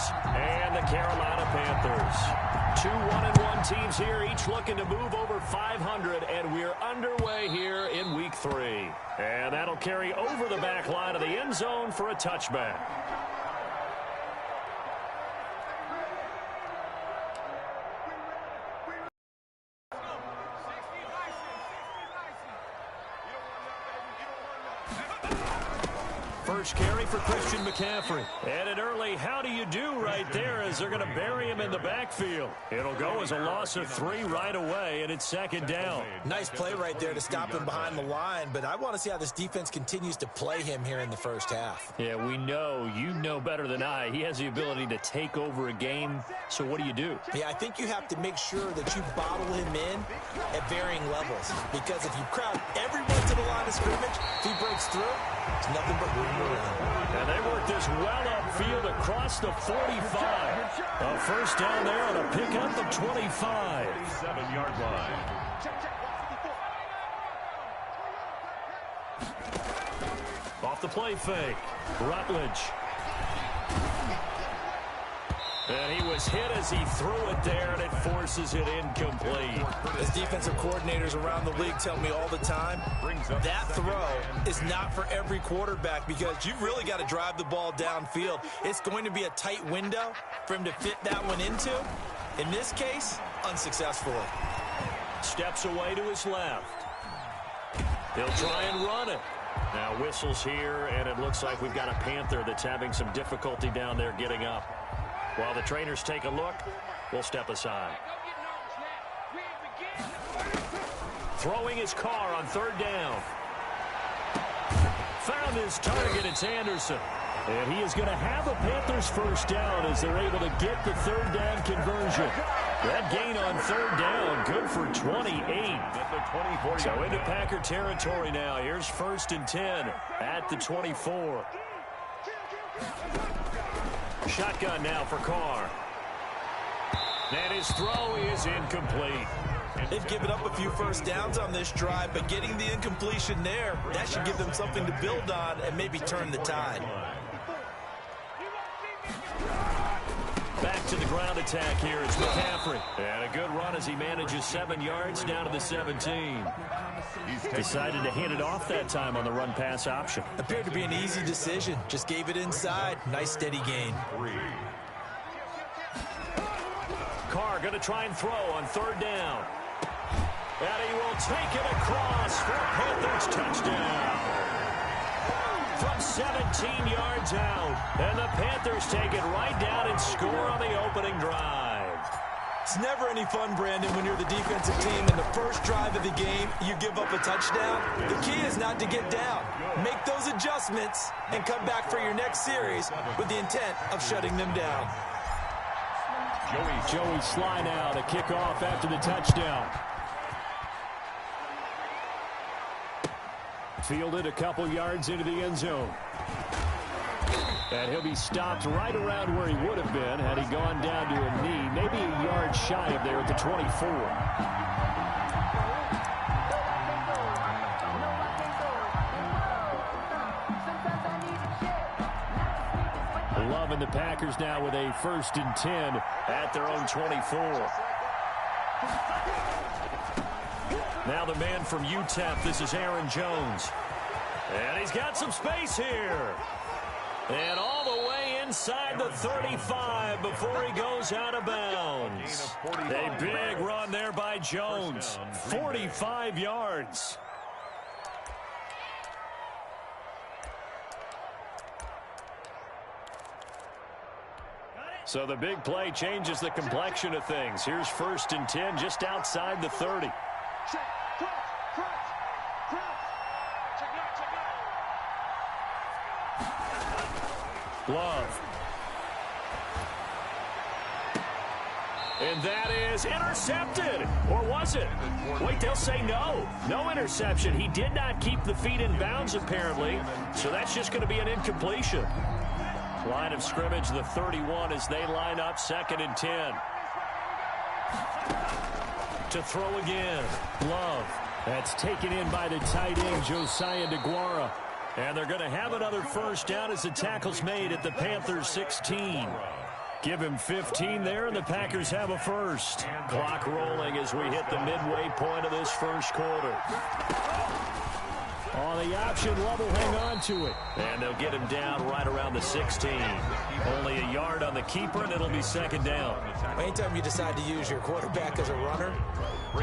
Chargers and the Carolina Panthers. Two 1-1 teams here, each looking to move over 500, and we're underway here in Week 3. And that'll carry over the back line of the end zone for a touchback. First carry for Christian McCaffrey. And an early how do you do right there as they're going to bury him in the backfield. It'll go as a loss of 3 right away, and it's second down. Nice play right there to stop him behind the line, but I want to see how this defense continues to play him here in the first half. Yeah, we know. You know better than I. He has the ability to take over a game, so what do? Yeah, I think you have to make sure that you bottle him in at varying levels, because if you crowd everyone to the line of scrimmage, if he breaks through, it's nothing but room around. And they work this well upfield across the 45. A first down there on a pickup of 25. 7-yard line. Off the play fake. Rutledge. And he was hit as he threw it there, and it forces it incomplete. As defensive coordinators around the league tell me all the time, that throw is not for every quarterback because you've really got to drive the ball downfield. It's going to be a tight window for him to fit that one into. In this case, unsuccessfully. Steps away to his left. He'll try and run it. Now whistles here, and it looks like we've got a Panther that's having some difficulty down there getting up. While the trainers take a look, we'll step aside. Throwing his car on third down. Found his target, it's Anderson. And he is going to have a Panthers first down as they're able to get the third down conversion. That gain on third down, good for 28. So into Packer territory now. Here's 1st and 10 at the 24. Shotgun now for Carr. And his throw is incomplete. They've given up a few first downs on this drive, but getting the incompletion there, that should give them something to build on and maybe turn the tide. Back to the ground attack here. It's McCaffrey. And a good run as he manages 7 yards down to the 17. Decided to hand it off that time on the run-pass option. Appeared to be an easy decision. Just gave it inside. Nice steady gain. Carr going to try and throw on third down. And he will take it across for a Panthers touchdown. From 17 yards out. And the Panthers take it right down and score on the opening drive. It's never any fun, Brandon, when you're the defensive team and the first drive of the game, you give up a touchdown. The key is not to get down. Make those adjustments and come back for your next series with the intent of shutting them down. Joey Sly now to kick off after the touchdown. Fielded a couple yards into the end zone. And he'll be stopped right around where he would have been had he gone down to a knee, maybe a yard shy of there at the 24. Love and the Packers now with a 1st and 10 at their own 24. Now the man from UTEP, this is Aaron Jones. And he's got some space here. And all the way inside the 35 before he goes out of bounds. A big run there by Jones. 45 yards. So the big play changes the complexion of things. Here's 1st and 10 just outside the 30. Love. And that is intercepted. Or was it? Wait, they'll say no. No interception. He did not keep the feet in bounds, apparently. So that's just going to be an incompletion. Line of scrimmage, the 31 as they line up 2nd and 10. To throw again. Love. That's taken in by the tight end, Josiah DeGuara. And they're going to have another first down as the tackle's made at the Panthers 16. Give him 15 there, and the Packers have a first. Clock rolling as we hit the midway point of this first quarter. On the option, Love will hang on to it. And they'll get him down right around the 16. Only a yard on the keeper, and it'll be second down. Anytime you decide to use your quarterback as a runner,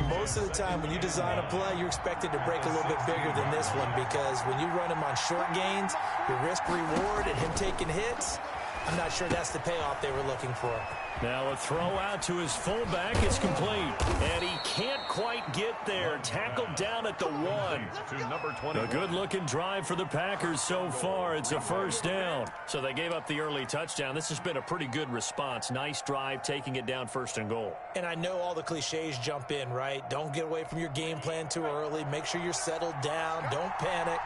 most of the time when you design a play, you're expected to break a little bit bigger than this one, because when you run him on short gains, your risk-reward and him taking hits, I'm not sure that's the payoff they were looking for. Now a throw out to his fullback is complete. And he can't quite get there. Tackled down at the 1. A good-looking drive for the Packers so far. It's a first down. So they gave up the early touchdown. This has been a pretty good response. Nice drive, taking it down 1st and goal. And I know all the cliches jump in, right? Don't get away from your game plan too early. Make sure you're settled down. Don't panic.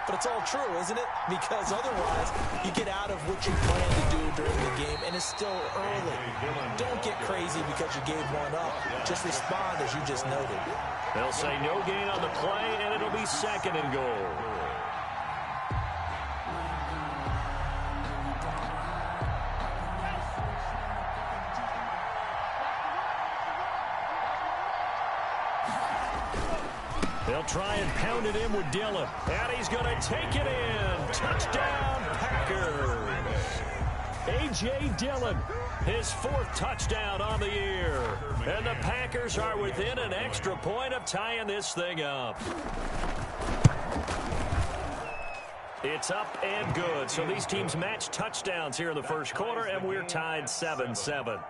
But it's all true, isn't it? Because otherwise, you get out of what you plan to do during the game, and it's still early. Don't get crazy because you gave one up. Just respond as you just noted. They'll say no gain on the play, and it'll be 2nd and goal. They'll try and pound it in with Dillon. And he's going to take it in. Touchdown, Packers. A.J. Dillon, his 4th touchdown on the year. And the Packers are within an extra point of tying this thing up. It's up and good. So these teams match touchdowns here in the first quarter, and we're tied 7-7.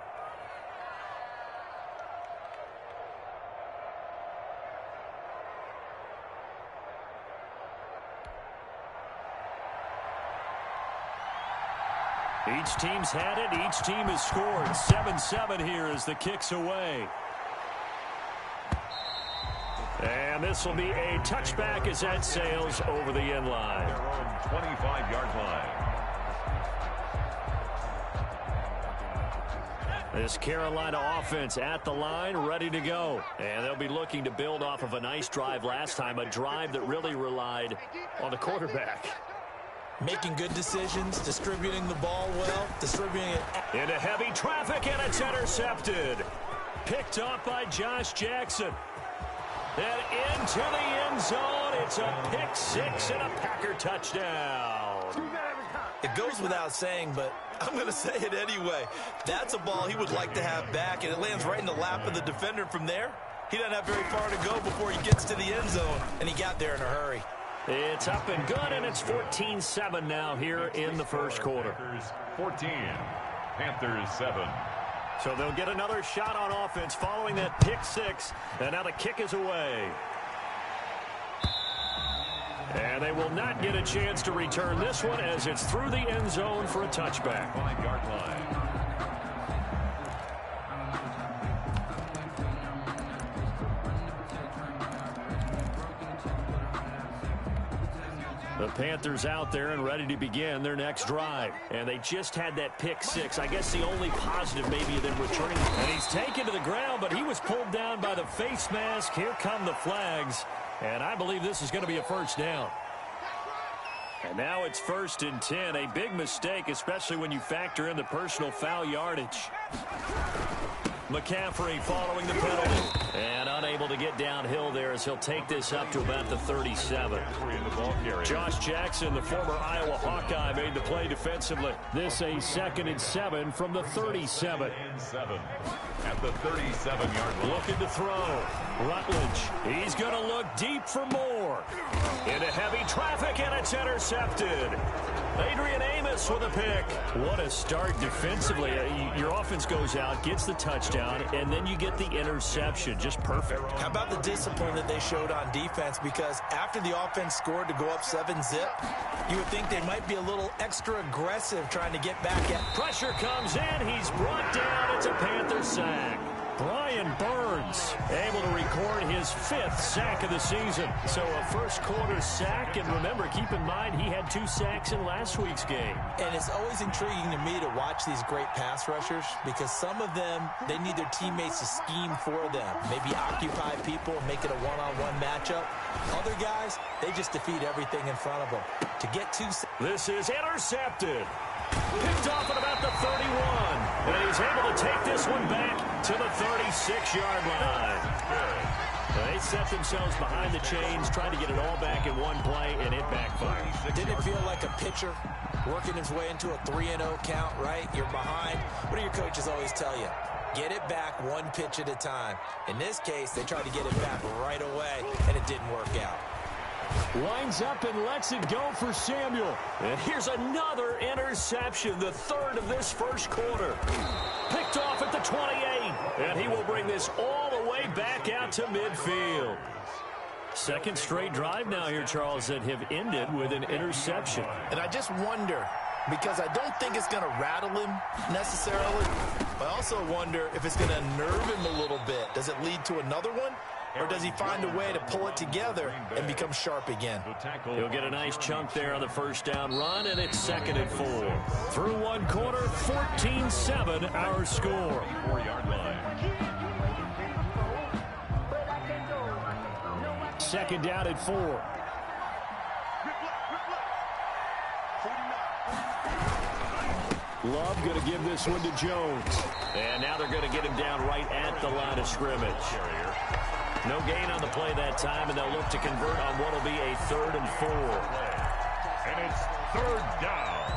Each team's had it. Each team has scored. 7-7 here as the kick's away. And this will be a touchback as that sails over the end line. Their own 25-yard line. This Carolina offense at the line, ready to go. And they'll be looking to build off of a nice drive last time, a drive that really relied on the quarterback. Making good decisions, distributing the ball well, distributing it. Into heavy traffic, and it's intercepted. Picked up by Josh Jackson. And into the end zone. It's a pick 6 and a Packer touchdown. It goes without saying, but I'm going to say it anyway. That's a ball he would like to have back, and it lands right in the lap of the defender from there. He doesn't have very far to go before he gets to the end zone, and he got there in a hurry. It's up and good, and it's 14-7 now here in the first quarter. 14, Panthers 7. So they'll get another shot on offense following that pick 6, and now the kick is away. And they will not get a chance to return this one as it's through the end zone for a touchback. 5-yard line. The Panthers out there and ready to begin their next drive. And they just had that pick 6. I guess the only positive maybe of them returning. And he's taken to the ground, but he was pulled down by the face mask. Here come the flags. And I believe this is going to be a first down. And now it's 1st and 10. A big mistake, especially when you factor in the personal foul yardage. McCaffrey following the penalty. And unable to get downhill there as he'll take this up to about the 37. Josh Jackson, the former Iowa Hawkeye, made the play defensively. This a 2nd and 7 from the 37. At the 37-yard line. Looking to throw. Rutledge. He's going to look deep for more. Into heavy traffic, and it's intercepted. Adrian Amos with a pick. What a start defensively. Your offense goes out, gets the touchdown, and then you get the interception. Just perfect. How about the discipline that they showed on defense? Because after the offense scored to go up 7-zip, you would think they might be a little extra aggressive trying to get back at. Pressure comes in. He's brought down. It's a Panther sack. Brian Burns able to record his 5th sack of the season. So a first quarter sack, and remember, keep in mind he had 2 sacks in last week's game. And it's always intriguing to me to watch these great pass rushers because some of them, they need their teammates to scheme for them. Maybe occupy people and make it a one-on-one matchup. Other guys, they just defeat everything in front of them. To get 2 This is intercepted. Picked off at about the 31. And he's able to take this one back to the 36-yard line. They set themselves behind the chains, trying to get it all back in one play, and it backfired. Didn't it feel like a pitcher working his way into a 3-0 count, right? You're behind. What do your coaches always tell you? Get it back one pitch at a time. In this case, they tried to get it back right away, and it didn't work out. Winds up and lets it go for Samuel. And here's another interception, the third of this first quarter. Picked off at the 28, and he will bring this all the way back out to midfield. Second straight drive now here, Charles, that have ended with an interception. And I just wonder, because I don't think it's going to rattle him necessarily, but I also wonder if it's going to nerve him a little bit. Does it lead to another one? Or does he find a way to pull it together and become sharp again? He'll get a nice chunk there on the first down run, and it's 2nd and 4. Through one quarter, 14-7 our score. 4-yard line. 2nd down at 4. Love going to give this one to Jones. And now they're going to get him down right at the line of scrimmage. No gain on the play that time, and they'll look to convert on what will be a 3rd and 4. And it's 3rd down.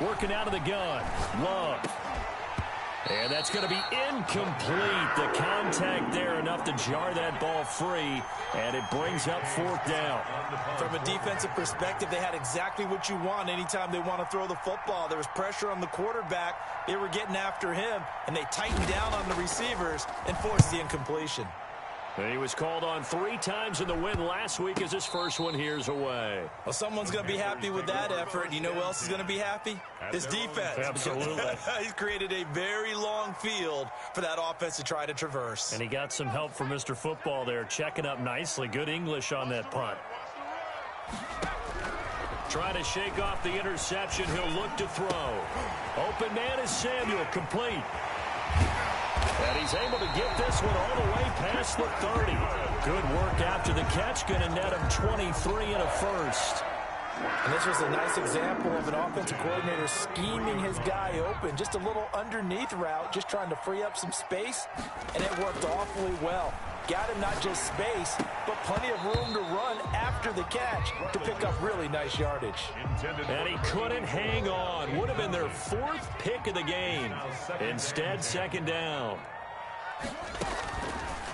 Working out of the gun. Love. And that's going to be incomplete. The contact there enough to jar that ball free, and it brings up 4th down. From a defensive perspective, they had exactly what you want anytime they want to throw the football. There was pressure on the quarterback. They were getting after him, and they tightened down on the receivers and forced the incompletion. And he was called on 3 times in the win last week as his first one here's away. Well, someone's going to be happy with that effort. You know who else is going to be happy? His defense. Absolutely. He's created a very long field for that offense to try to traverse. And he got some help from Mr. Football there, checking up nicely. Good English on that punt. Trying to shake off the interception. He'll look to throw. Open man is Samuel, complete. And he's able to get this one all the way past the 30. Good work after the catch. Going to net him 23 and a first. And this was a nice example of an offensive coordinator scheming his guy open. Just a little underneath route, just trying to free up some space. And it worked awfully well. Got him not just space, but plenty of room to run after the catch to pick up really nice yardage. And he couldn't hang on. Would have been their 4th pick of the game. Instead, 2nd down.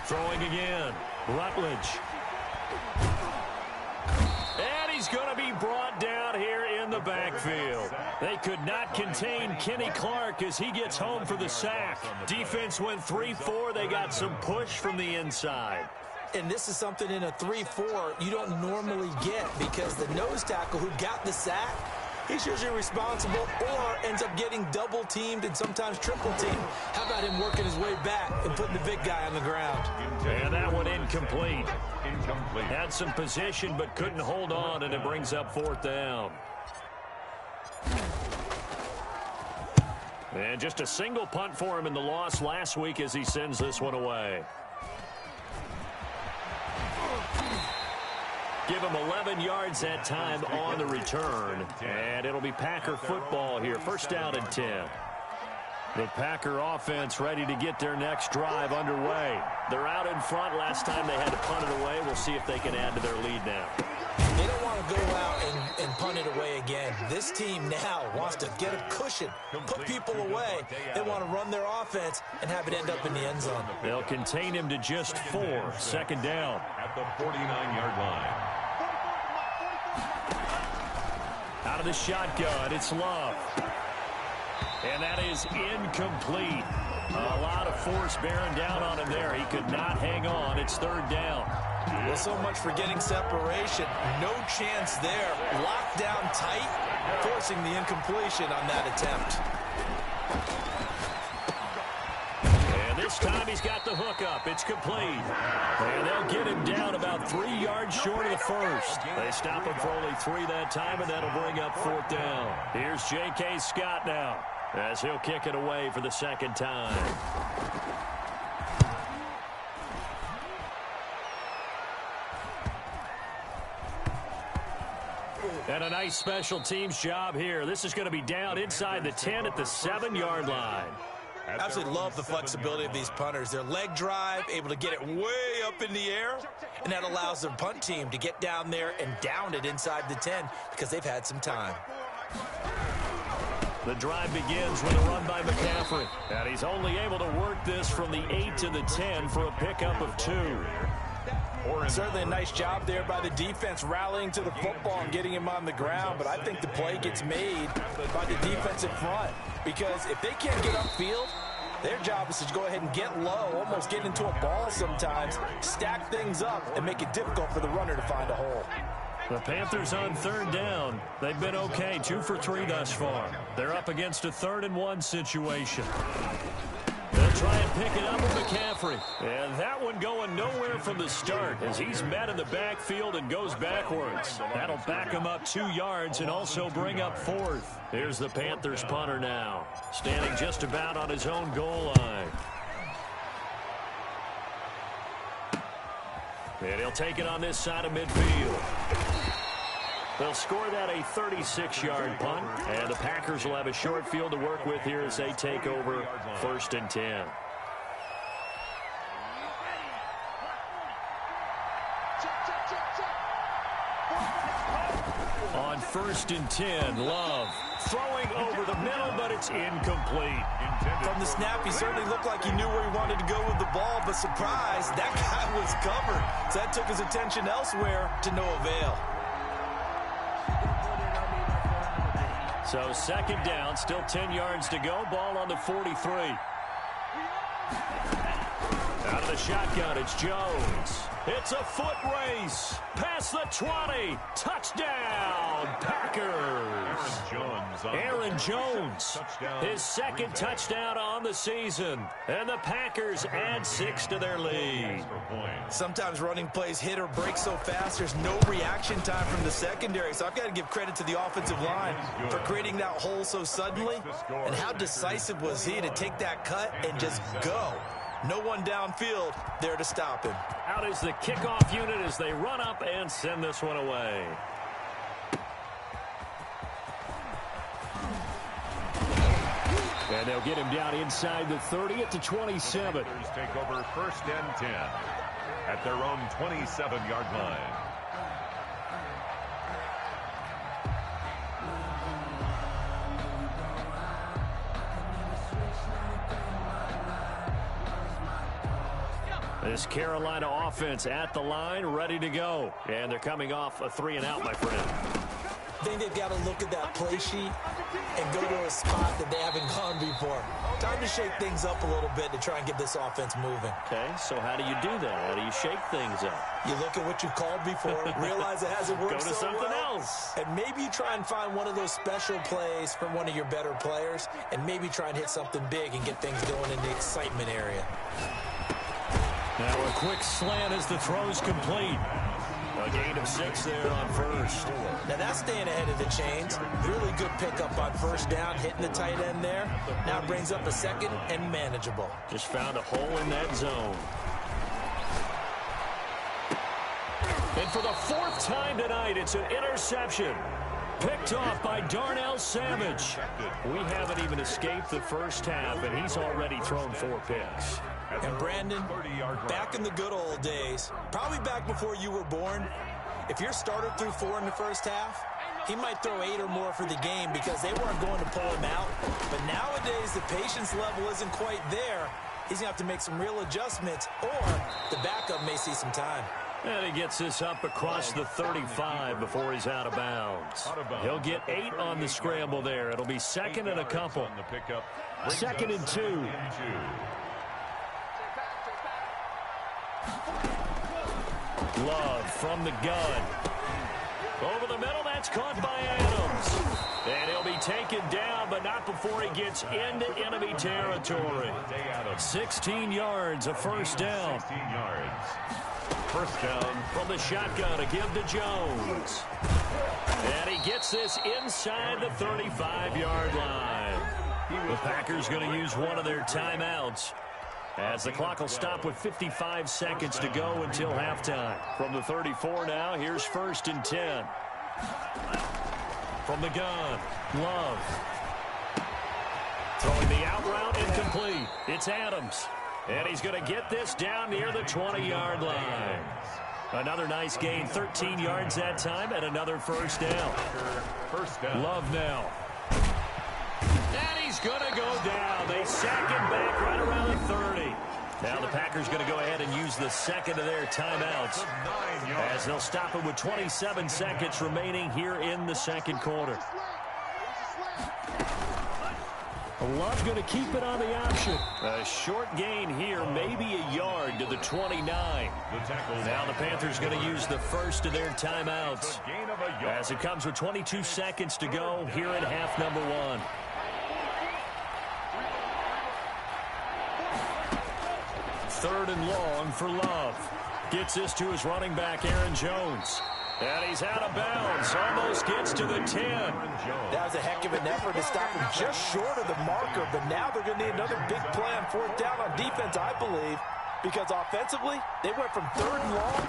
Throwing again. Rutledge. And he's going to be brought down here in the backfield. They could not contain Kenny Clark as he gets home for the sack. Defense went 3-4. They got some push from the inside. And this is something in a 3-4 you don't normally get, because the nose tackle who got the sack, he's usually responsible or ends up getting double-teamed and sometimes triple-teamed. How about him working his way back and putting the big guy on the ground? And that one incomplete. Had some position but couldn't hold on, and it brings up 4th down. And just a single punt for him in the loss last week as he sends this one away. Give him 11 yards that time on the return. And it'll be Packer football here. 1st down and 10. The Packer offense ready to get their next drive underway. They're out in front. Last time they had to punt it away. We'll see if they can add to their lead now. They don't want to go out and punt it away again. This team now wants to get a cushion, put people away. They want to run their offense and have it end up in the end zone. They'll contain him to just 4. 2nd down. At the 49-yard line. Out of the shotgun, it's Love. And that is incomplete. A lot of force bearing down on him there. He could not hang on. It's 3rd down. Well, so much for getting separation. No chance there. Locked down tight, forcing the incompletion on that attempt. And this time he's got the hook up. It's complete. And they'll get him down about 3 yards short of the first. They stop him for only 3 that time, and that'll bring up 4th down. Here's J.K. Scott now as he'll kick it away for the 2nd time. And a nice special teams job here. This is going to be down inside the 10 at the 7-yard line. Absolutely love the flexibility of these punters. Their leg drive, able to get it way up in the air, and that allows their punt team to get down there and down it inside the 10 because they've had some time. The drive begins with a run by McCaffrey. And he's only able to work this from the 8 to the 10 for a pickup of 2. Certainly a nice job there by the defense rallying to the football and getting him on the ground, but I think the play gets made by the defensive front because if they can't get upfield, their job is to go ahead and get low, almost get into a ball sometimes, stack things up, and make it difficult for the runner to find a hole. The Panthers on 3rd down. They've been okay, 2 for 3 thus far. They're up against a 3rd and 1 situation. They'll try and pick it up with McCaffrey. And that one going nowhere from the start as he's met in the backfield and goes backwards. That'll back him up 2 yards and also bring up 4th. Here's the Panthers punter now, standing just about on his own goal line. And he'll take it on this side of midfield. They'll score that a 36-yard punt, and the Packers will have a short field to work with here as they take over 1st and 10. On 1st and 10, Love throwing over the middle, but it's incomplete. From the snap, he certainly looked like he knew where he wanted to go with the ball, but surprise, that guy was covered. So that took his attention elsewhere to no avail. So 2nd down, still 10 yards to go. Ball on the 43. Out of the shotgun, it's Jones. It's a foot race. Past the 20. Touchdown, Packers. Aaron Jones, his 2nd touchdown on the season. And the Packers add 6 to their lead. Sometimes running plays hit or break so fast, there's no reaction time from the secondary. So I've got to give credit to the offensive line for creating that hole so suddenly. And how decisive was he to take that cut and just go? No one downfield there to stop him. Out is the kickoff unit as they run up and send this one away. And they'll get him down inside the 30 at the 27. Take over 1st and 10 at their own 27-yard line. This Carolina offense at the line, ready to go. And they're coming off a 3-and-out, my friend. I think they've got to look at that play sheet and go to a spot that they haven't gone before. Time to shake things up a little bit to try and get this offense moving. Okay, so how do you do that? How do you shake things up? You look at what you've called before, realize it hasn't worked Go to so something well, else. and maybe you try and find one of those special plays from one of your better players, and maybe try and hit something big and get things going in the excitement area. Now a quick slant as the throw's complete. A gain of 6 there on 1st. Now that's staying ahead of the chains. Really good pickup on 1st down, hitting the tight end there. Now brings up a 2nd and manageable. Just found a hole in that zone. And for the 4th time tonight, it's an interception. Picked off by Darnell Savage. We haven't even escaped the first half, and he's already thrown 4 picks. And Brandon, back in the good old days, probably back before you were born, if your starter threw 4 in the first half, he might throw 8 or more for the game because they weren't going to pull him out. But nowadays, the patience level isn't quite there. He's going to have to make some real adjustments, or the backup may see some time. And he gets this up across the 35 before he's out of bounds. He'll get 8 on the scramble there. It'll be 2nd and a couple. 2nd and 2. Love from the gun. Over the middle, that's caught by Adams. And he'll be taken down, but not before he gets into enemy territory. 16 yards, a 1st down. 16 yards. 1st down. From the shotgun to give to Jones. And he gets this inside the 35-yard line. The Packers going to use one of their timeouts, as the clock will stop with 55 seconds to go until halftime. From the 34 now, here's 1st and 10. From the gun, Love. Throwing the out route incomplete. It's Adams. And he's going to get this down near the 20-yard line. Another nice gain, 13 yards that time, and another first down. Love now. And he's going to go down. They sack him back right around the 30. Now the Packers going to go ahead and use the second of their timeouts as they'll stop it with 27 seconds remaining here in the second quarter. Love's going to keep it on the option. A short gain here, maybe a yard to the 29. Now the Panthers going to use the first of their timeouts as it comes with 22 seconds to go here in half number one. Third and long for Love. Gets this to his running back, Aaron Jones. And he's out of bounds. Almost gets to the 10. That was a heck of an effort to stop him just short of the marker. But now they're going to need another big play on fourth down on defense, I believe. Because offensively, they went from third and long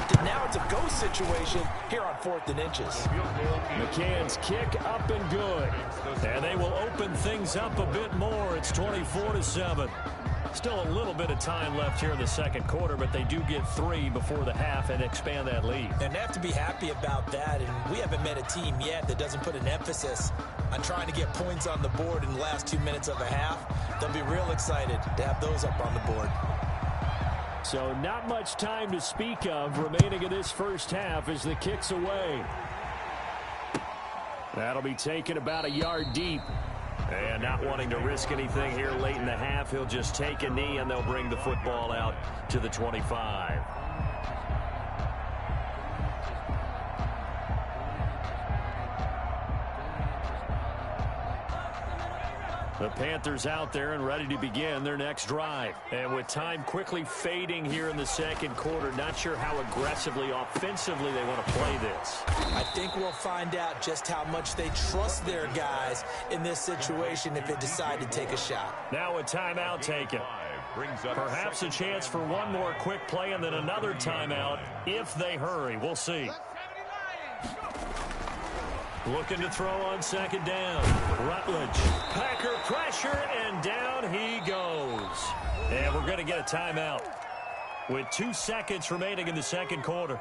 to now it's a go situation here on fourth and inches. McCann's kick up and good. And they will open things up a bit more. It's 24-7. Still a little bit of time left here in the second quarter, but they do get 3 before the half and expand that lead. And they have to be happy about that. And we haven't met a team yet that doesn't put an emphasis on trying to get points on the board in the last 2 minutes of a half. They'll be real excited to have those up on the board. So not much time to speak of remaining in this first half as the kick's away. That'll be taken about a yard deep. And not wanting to risk anything here late in the half, he'll just take a knee and they'll bring the football out to the 25. The Panthers out there and ready to begin their next drive. And with time quickly fading here in the second quarter, not sure how aggressively, offensively they want to play this. I think we'll find out just how much they trust their guys in this situation if they decide to take a shot. Now a timeout taken. Perhaps a chance for one more quick play and then another timeout if they hurry. We'll see. Looking to throw on second down. Rutledge. Packer pressure, and down he goes. And we're going to get a timeout with 2 seconds remaining in the second quarter.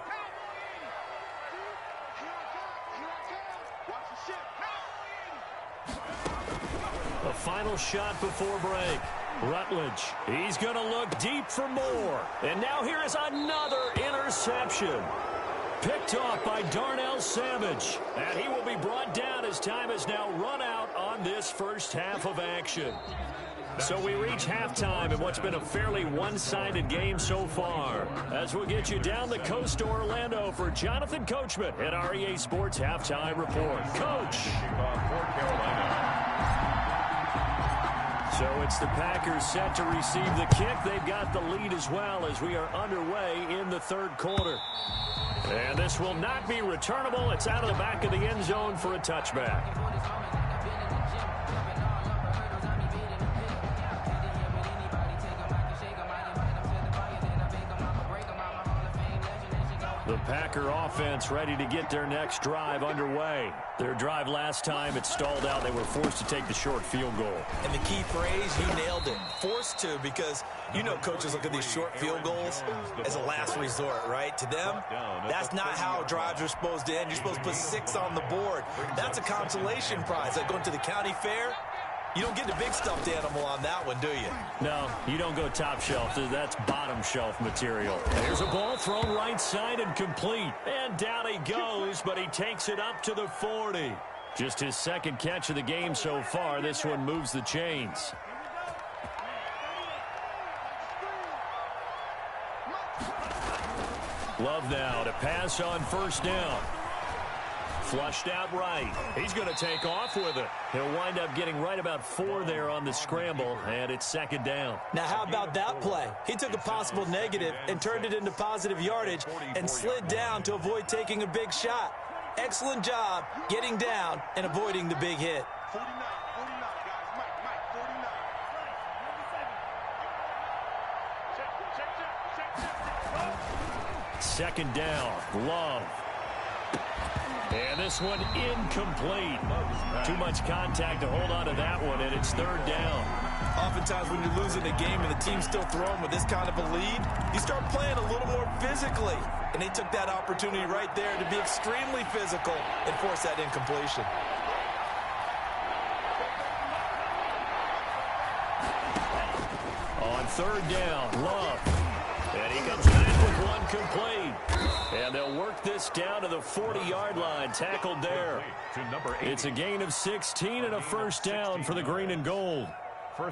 A final shot before break. Rutledge. He's going to look deep for more. And now here is another interception. Picked off by Darnell Savage. And he will be brought down as time has now run out on this first half of action. So we reach halftime in what's been a fairly one-sided game so far. As we'll get you down the coast to Orlando for Jonathan Coachman at our EA Sports Halftime Report. Coach. So it's the Packers set to receive the kick. They've got the lead as well as we are underway in the third quarter. And this will not be returnable. It's out of the back of the end zone for a touchback. The Packer offense ready to get their next drive underway. Their drive last time, it stalled out. They were forced to take the short field goal. And the key phrase, you nailed it. Forced to, because you know coaches look at these short field goals as a last resort, right? To them, that's not how drives are supposed to end. You're supposed to put 6 on the board. That's a consolation prize. Like going to the county fair, you don't get the big stuffed animal on that one, do you? No, you don't go top shelf. That's bottom shelf material. There's a ball thrown right side and complete. And down he goes, but he takes it up to the 40. Just his second catch of the game so far. This one moves the chains. Love now to pass on first down. Flushed out right. He's going to take off with it. He'll wind up getting right about 4 there on the scramble, and it's second down. Now, how about that play? He took a possible negative and turned it into positive yardage and slid down to avoid taking a big shot. Excellent job getting down and avoiding the big hit. Second down. Love. And this one incomplete. Too much contact to hold on to that one, and it's third down. Oftentimes when you're losing a game and the team's still throwing with this kind of a lead, you start playing a little more physically. And they took that opportunity right there to be extremely physical and force that incompletion. On third down, Love. And he comes back with one complete. And they'll work this down to the 40-yard line, tackled there. It's a gain of 16 and a first down for the green and gold.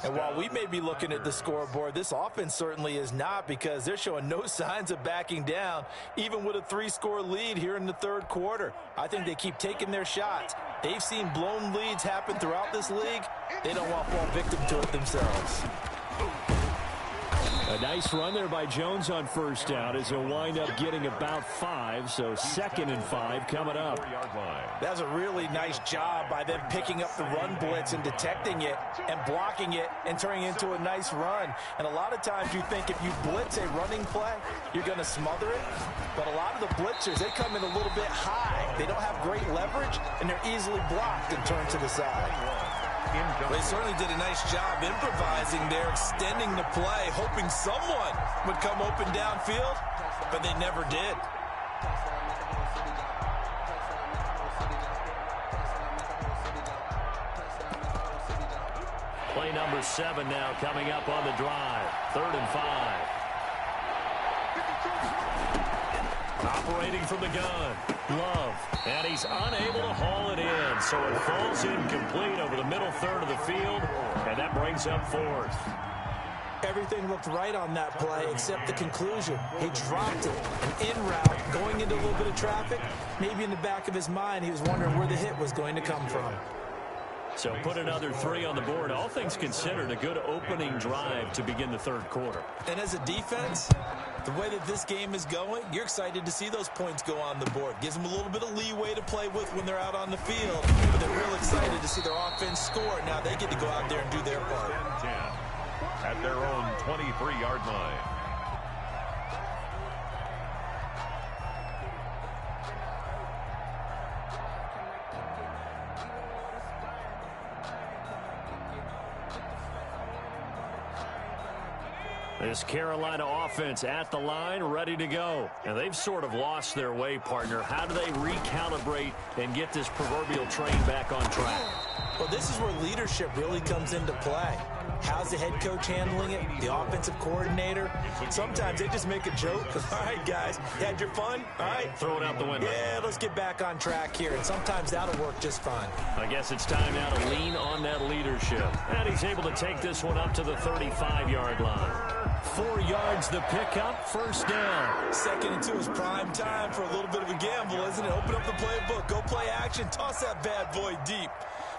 And while we may be looking at the scoreboard, this offense certainly is not, because they're showing no signs of backing down, even with a 3-score lead here in the third quarter. I think they keep taking their shots. They've seen blown leads happen throughout this league. They don't want to fall victim to it themselves. A nice run there by Jones on first down as he'll wind up getting about 5, so 2nd and 5 coming up. That's a really nice job by them picking up the run blitz and detecting it and blocking it and turning it into a nice run. And a lot of times you think if you blitz a running play, you're going to smother it. But a lot of the blitzers, they come in a little bit high. They don't have great leverage, and they're easily blocked and turned to the side. They certainly did a nice job improvising there, extending the play, hoping someone would come open downfield, but they never did. Play number 7 now coming up on the drive. 3rd and 5. Operating from the gun, Love, and he's unable to haul it in, so it falls incomplete over the middle third of the field, and that brings up 4th. Everything looked right on that play except the conclusion. He dropped it, an in route, going into a little bit of traffic. Maybe in the back of his mind, he was wondering where the hit was going to come from. So put another 3 on the board. All things considered, a good opening drive to begin the third quarter. And as a defense, the way that this game is going, you're excited to see those points go on the board. Gives them a little bit of leeway to play with when they're out on the field. But they're real excited to see their offense score. Now they get to go out there and do their part. At their own 23-yard line. This Carolina offense at the line, ready to go. And they've sort of lost their way, partner. How do they recalibrate and get this proverbial train back on track? Well, this is where leadership really comes into play. How's the head coach handling it? The offensive coordinator? Sometimes they just make a joke. All right, guys, you had your fun? All right. Throw it out the window. Yeah, let's get back on track here. And sometimes that'll work just fine. I guess it's time now to lean on that leadership. And he's able to take this one up to the 35-yard line. 4 yards the pickup, first down. 2nd and 2 is prime time for a little bit of a gamble, isn't it? Open up the playbook, go play action, toss that bad boy deep.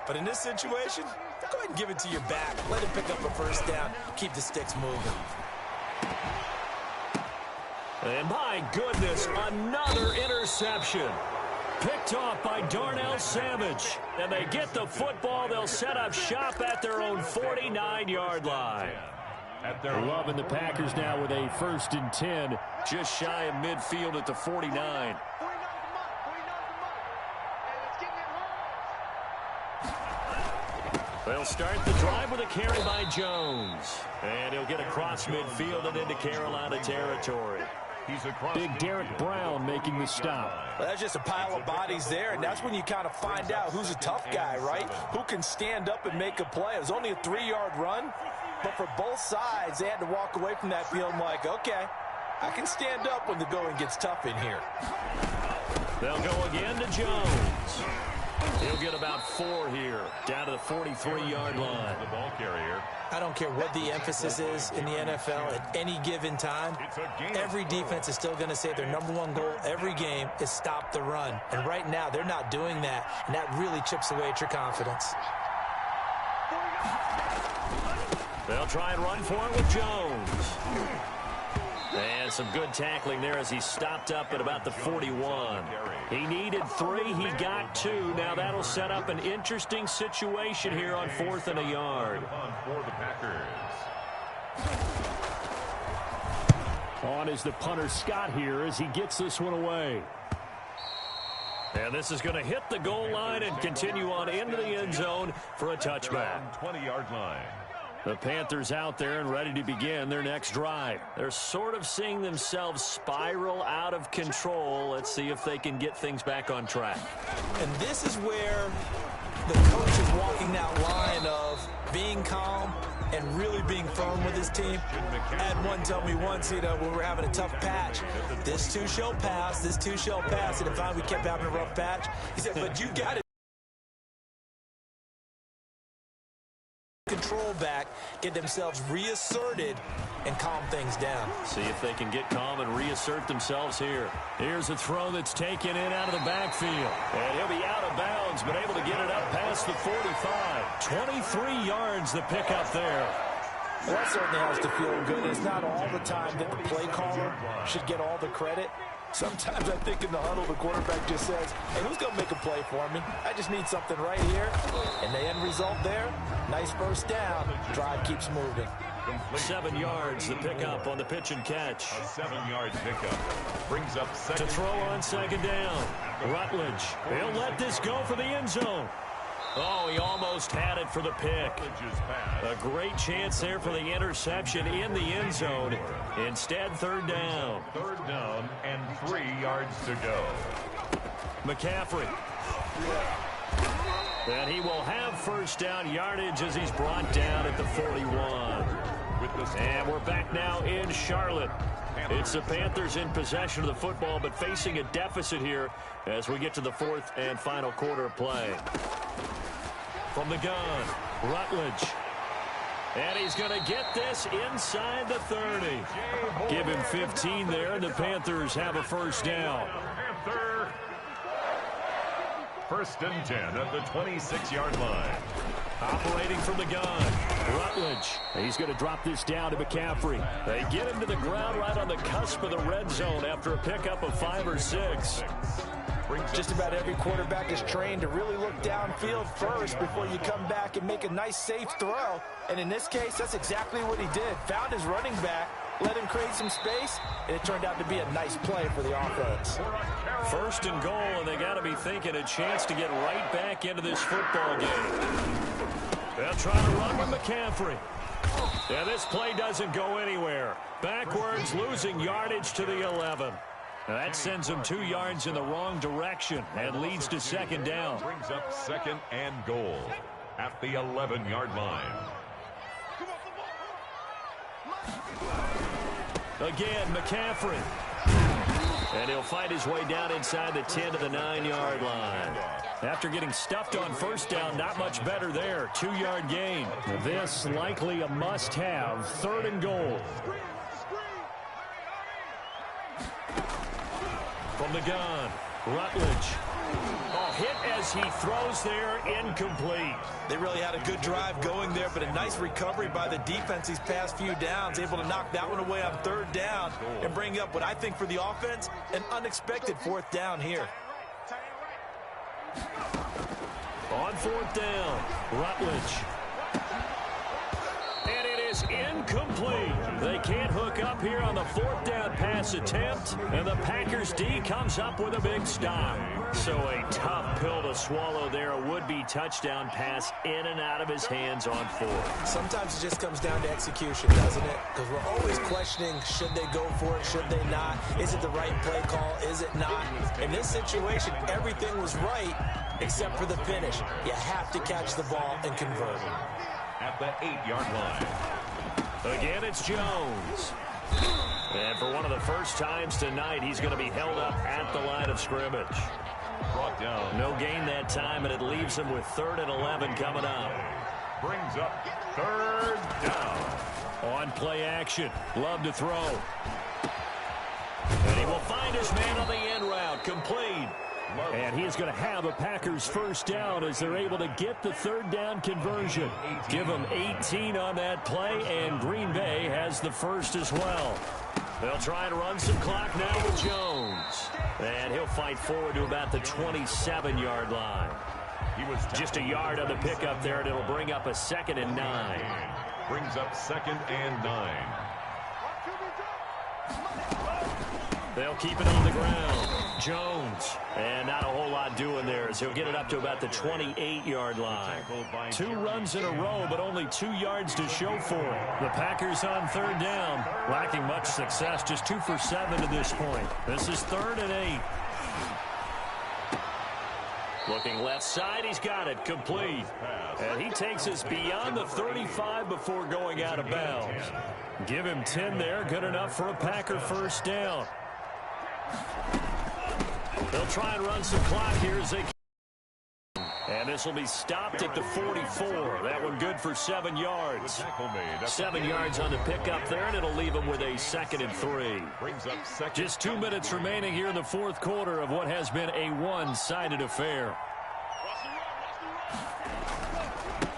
But in this situation, go ahead and give it to your back. Let him pick up a first down. Keep the sticks moving. And my goodness, another interception. Picked off by Darnell Savage. And they get the football. They'll set up shop at their own 49-yard line. Love and the Packers now with a 1st and 10, just shy of midfield at the 49. They'll start the drive with a carry by Jones. And he'll get across midfield and into Carolina territory. Big Derek Brown making the stop. Well, that's just a pile of bodies there, and that's when you kind of find out who's a tough guy, right? Who can stand up and make a play. It was only a 3-yard run. But for both sides, they had to walk away from that field like, okay, I can stand up when the going gets tough in here. They'll go again to Jones. He'll get about 4 here, down to the 43-yard line. The ball carrier. I don't care what the emphasis is in the NFL at any given time. Every defense is still going to say their #1 goal every game is stop the run. And right now, they're not doing that, and that really chips away at your confidence. They'll try and run for it with Jones. And some good tackling there as he stopped up at about the 41. He needed 3. He got 2. Now that'll set up an interesting situation here on 4th and a yard. For the Packers. On is the punter Scott here as he gets this one away. And this is going to hit the goal line and continue on into the end zone for a touchback. 20-yard line. The Panthers out there and ready to begin their next drive. They're sort of seeing themselves spiral out of control. Let's see if they can get things back on track. And this is where the coach is walking that line of being calm and really being firm with his team. I had one tell me once, when we were having a tough patch, this too shall pass, this too shall pass. And if we kept having a rough patch, he said, but you got it. Control back, get themselves reasserted, and calm things down. See if they can get calm and reassert themselves here. Here's a throw that's taken in out of the backfield. And he'll be out of bounds, but able to get it up past the 45. 23 yards the pickup there. Well, that certainly has to feel good. It's not all the time that the play caller should get all the credit. Sometimes I think in the huddle, the quarterback just says, hey, who's going to make a play for me? I just need something right here. And the end result there, nice first down. Drive keeps moving. 7 yards, the pickup on the pitch and catch. A 7-yard pickup. Brings up second. To throw on second down. Rutledge. He'll let this go for the end zone. Oh, he almost had it for the pick. A great chance there for the interception in the end zone. Instead, third down. Third down and 3 yards to go. McCaffrey. And he will have first down yardage as he's brought down at the 41. And we're back now in Charlotte. It's the Panthers in possession of the football, but facing a deficit here as we get to the fourth and final quarter of play. From the gun, Rutledge. And he's going to get this inside the 30. Give him 15 there, and the Panthers have a first down. Panther. First and 10 at the 26-yard line. Operating from the gun, Rutledge. He's going to drop this down to McCaffrey. They get him to the ground right on the cusp of the red zone after a pickup of 5 or 6. Just about every quarterback is trained to really look downfield first before you come back and make a nice, safe throw. And in this case, that's exactly what he did. Found his running back, let him create some space, and it turned out to be a nice play for the offense. First and goal, and they got to be thinking a chance to get right back into this football game. They'll try to run with McCaffrey. Yeah, this play doesn't go anywhere. Backwards, losing yardage to the 11. Now that sends him 2 yards in the wrong direction and leads to second down. Brings up second and goal at the 11-yard line. Again, McCaffrey. And he'll fight his way down inside the 10 to the 9-yard line. After getting stuffed on first down, not much better there. 2-yard gain. This likely a must-have. Third and goal. From the gun, Rutledge. Oh, hit as he throws there, incomplete. They really had a good drive going there, but a nice recovery by the defense these past few downs, able to knock that one away on third down and bring up what I think for the offense, an unexpected fourth down here. On fourth down, Rutledge. And it is incomplete. They can't hook up here on the fourth down pass attempt, and the Packers D comes up with a big stop. So a tough pill to swallow there. A would-be touchdown pass in and out of his hands on fourth. Sometimes it just comes down to execution, doesn't it? Because we're always questioning, should they go for it, should they not? Is it the right play call, is it not? In this situation, everything was right except for the finish. You have to catch the ball and convert. At the 8-yard line. Again, it's Jones. And for one of the first times tonight, he's going to be held up at the line of scrimmage. Brought down. No gain that time, and it leaves him with 3rd and 11 coming up. Brings up third down. On play action. Love to throw. And he will find his man on the end route. Complete. And he is going to have a Packers first down as they're able to get the 3rd down conversion. Give them 18 on that play, and Green Bay has the first as well. They'll try and run some clock now with Jones. And he'll fight forward to about the 27-yard line. He was just a yard on the pickup there, and it'll bring up a 2nd and 9. Brings up 2nd and 9. They'll keep it on the ground. Jones. And not a whole lot doing there as he'll get it up to about the 28-yard line. 2 runs in a row, but only 2 yards to show for it. The Packers on 3rd down. Lacking much success, just 2 for 7 to this point. This is 3rd and 8. Looking left side, he's got it, complete. And he takes us beyond the 35 before going out of bounds. Give him 10 there, good enough for a Packer first down. They'll try and run some clock here as they... And this will be stopped at the 44. That one good for 7 yards. 7 yards on the pickup there, and it'll leave them with a 2nd and 3. Just 2 minutes remaining here in the 4th quarter of what has been a one-sided affair.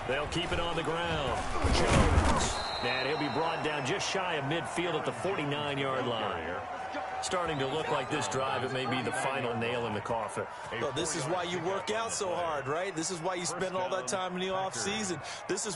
They'll keep it on the ground. Jones. And he'll be brought down just shy of midfield at the 49-yard line. Starting to look like this drive, it may be the final nail in the coffin. Well, this is why you work out so hard, right? This is why you spend all that time in the offseason. This is